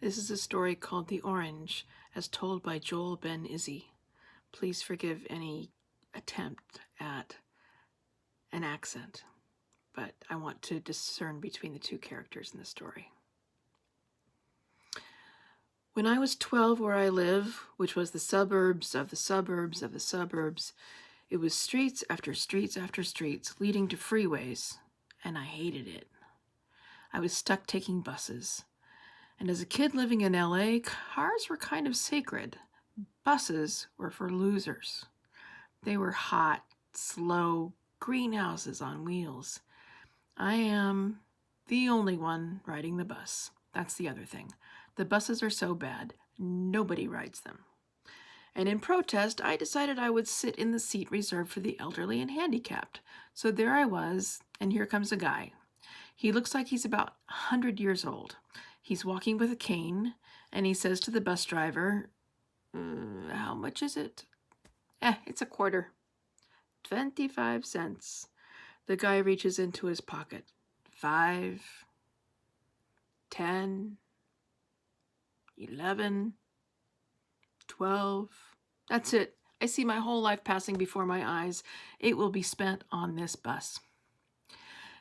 This is a story called The Orange, as told by Joel Ben Izzy. Please forgive any attempt at an accent, but I want to discern between the two characters in the story. When I was 12 where I live, which was the suburbs of the suburbs of the suburbs, it was streets after streets after streets leading to freeways, and I hated it. I was stuck taking buses. And as a kid living in LA, cars were kind of sacred. Buses were for losers. They were hot, slow greenhouses on wheels. I am the only one riding the bus. That's the other thing. The buses are so bad, nobody rides them. And in protest, I decided I would sit in the seat reserved for the elderly and handicapped. So there I was, and here comes a guy. He looks like he's about 100 years old. He's walking with a cane, and he says to the bus driver, how much is it? It's a quarter. 25 cents. The guy reaches into his pocket. 5, 10, 11, 12. That's it. I see my whole life passing before my eyes. It will be spent on this bus.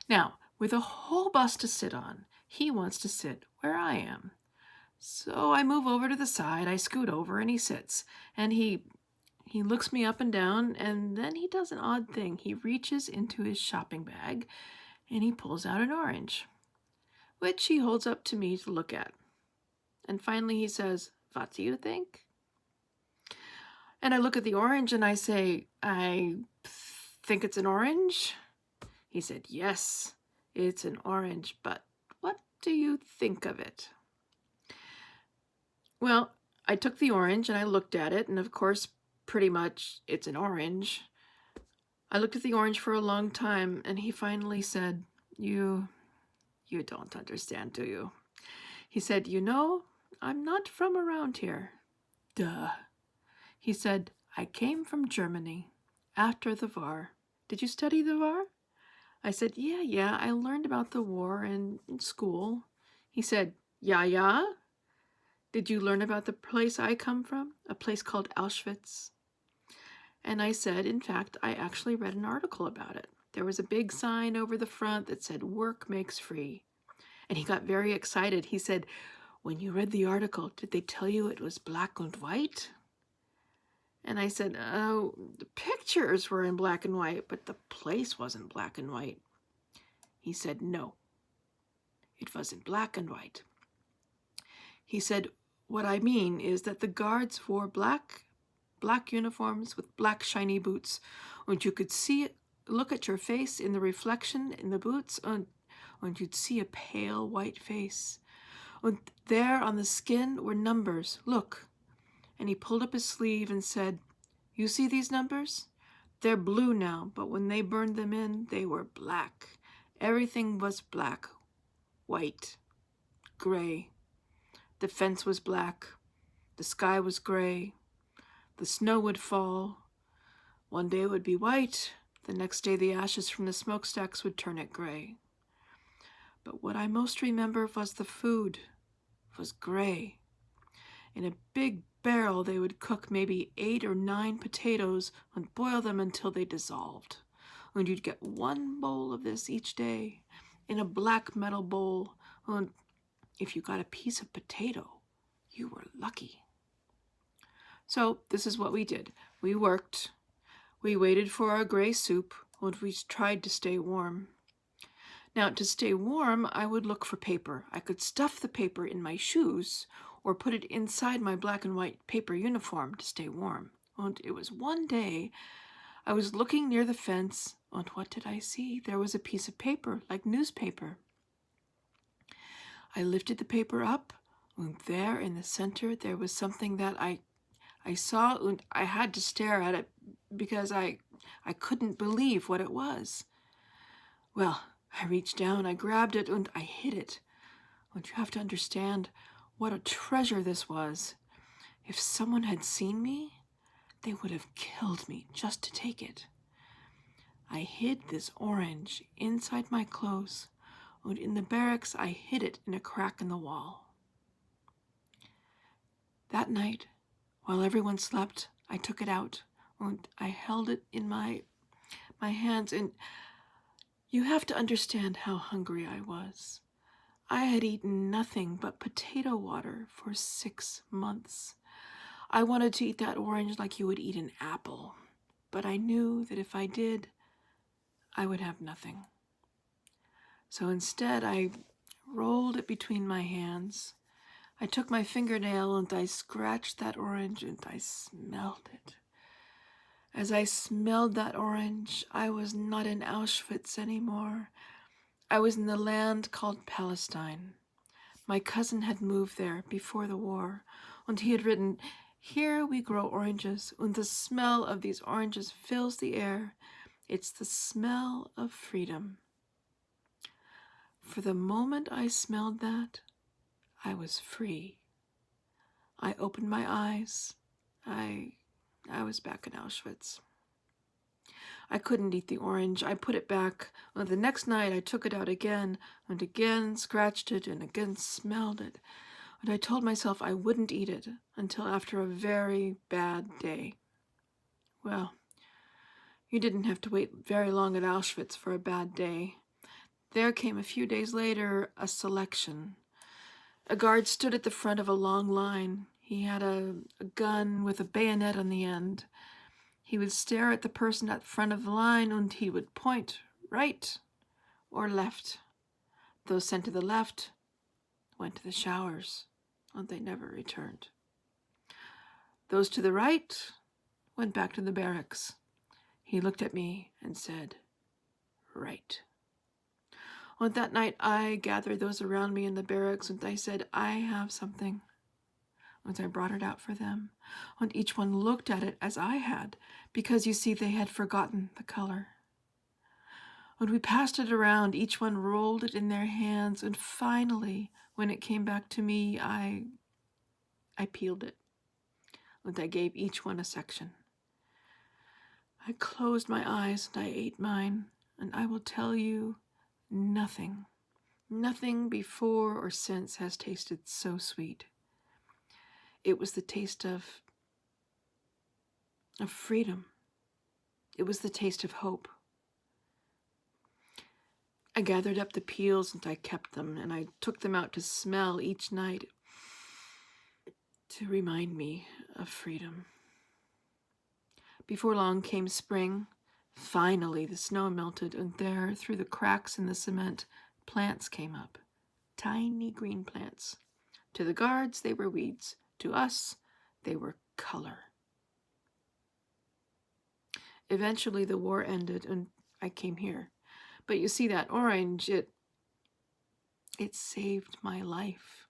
Now, with a whole bus to sit on, he wants to sit where I am. So I move over to the side, I scoot over, and he sits. And he looks me up and down, and then he does an odd thing. He reaches into his shopping bag, and he pulls out an orange, which he holds up to me to look at. And finally he says, "What do you think?" And I look at the orange, and I say, "I think it's an orange." He said, "Yes, it's an orange, but what do you think of it?" Well, I took the orange and I looked at it, and of course, pretty much it's an orange. I looked at the orange for a long time, and he finally said, You don't understand, do you? He said, I'm not from around here." Duh. He said, "I came from Germany after the war. Did you study the war?" I said, Yeah, I learned about the war in school." He said, Yeah? Did you learn about the place I come from, a place called Auschwitz? And I said, in fact, I actually read an article about it. There was a big sign over the front that said, "Work makes free." And he got very excited. He said, "When you read the article, did they tell you it was black and white?" And I said, "Oh, the pictures were in black and white, but the place wasn't black and white." He said, "No, it wasn't black and white." He said, "What I mean is that the guards wore black uniforms with black shiny boots, and you could look at your face in the reflection in the boots, and you'd see a pale white face. And there on the skin were numbers. Look." And he pulled up his sleeve and said, "You see these numbers? They're blue now, but when they burned them in, they were black. Everything was black, white, gray. The fence was black. The sky was gray. The snow would fall. One day it would be white. The next day the ashes from the smokestacks would turn it gray. But what I most remember was the food. It was gray. In a big barrel they would cook maybe 8 or 9 potatoes and boil them until they dissolved. And you'd get one bowl of this each day in a black metal bowl. And if you got a piece of potato, you were lucky." So this is what we did. We worked. We waited for our gray soup, and we tried to stay warm. Now, to stay warm, I would look for paper. I could stuff the paper in my shoes or put it inside my black and white paper uniform to stay warm. And it was one day I was looking near the fence, and what did I see? There was a piece of paper, like newspaper. I lifted the paper up, and there in the center there was something that I saw, and I had to stare at it because I couldn't believe what it was. Well, I reached down, I grabbed it, and I hid it. And you have to understand what a treasure this was. If someone had seen me, they would have killed me just to take it. I hid this orange inside my clothes, and in the barracks I hid it in a crack in the wall. That night, while everyone slept, I took it out and I held it in my hands, and you have to understand how hungry I was. I had eaten nothing but potato water for 6 months. I wanted to eat that orange like you would eat an apple, but I knew that if I did, I would have nothing. So instead, I rolled it between my hands. I took my fingernail and I scratched that orange and I smelled it. As I smelled that orange, I was not in Auschwitz anymore. I was in the land called Palestine. My cousin had moved there before the war, and he had written, "Here we grow oranges, and the smell of these oranges fills the air. It's the smell of freedom." For the moment I smelled that, I was free. I opened my eyes. I was back in Auschwitz. I couldn't eat the orange. I put it back. Well, the next night I took it out again and again, scratched it and again smelled it. And I told myself I wouldn't eat it until after a very bad day. Well, you didn't have to wait very long at Auschwitz for a bad day. There came a few days later a selection. A guard stood at the front of a long line. He had a gun with a bayonet on the end. He would stare at the person at the front of the line and he would point right or left. Those sent to the left went to the showers, and they never returned. Those to the right went back to the barracks. He looked at me and said, "Right." On that night, I gathered those around me in the barracks and I said, "I have something." And I brought it out for them. And each one looked at it as I had, because you see, they had forgotten the color. When we passed it around, each one rolled it in their hands, and finally, when it came back to me, I peeled it, and I gave each one a section. I closed my eyes and I ate mine, and I will tell you, nothing before or since has tasted so sweet. It was the taste of freedom. It was the taste of hope. I gathered up the peels and I kept them, and I took them out to smell each night to remind me of freedom. Before long came spring. Finally, the snow melted, and there, through the cracks in the cement, plants came up. Tiny green plants. To the guards, they were weeds. To us, they were color. Eventually, the war ended, and I came here. But you see, that orange, it saved my life.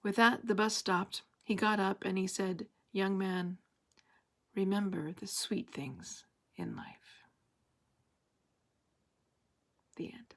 With that, the bus stopped. He got up and he said, "Young man, remember the sweet things in life." The end.